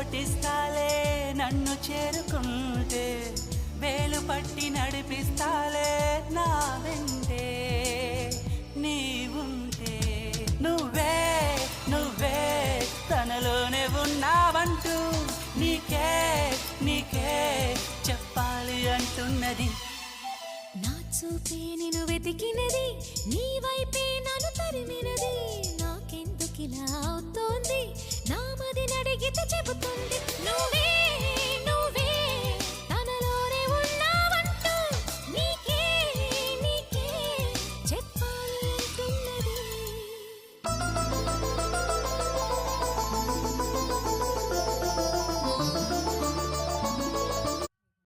నటిస్తాలే నన్ను చేరుకుంటే వేలు పట్టి నడిపిస్తాలే నా వెంటే నీవుంటే నువ్వే నువ్వే తనలోనే ఉన్నావంటూ నీకే నీకే చెప్పాలి అంటున్నది నా చూపే నిన్ను వెతికినది నీ వైపే నన్ను తరిమినది నాకెందుకిలా అవుతోంది నా మది నడిగితే చెబుతుంది నువ్వే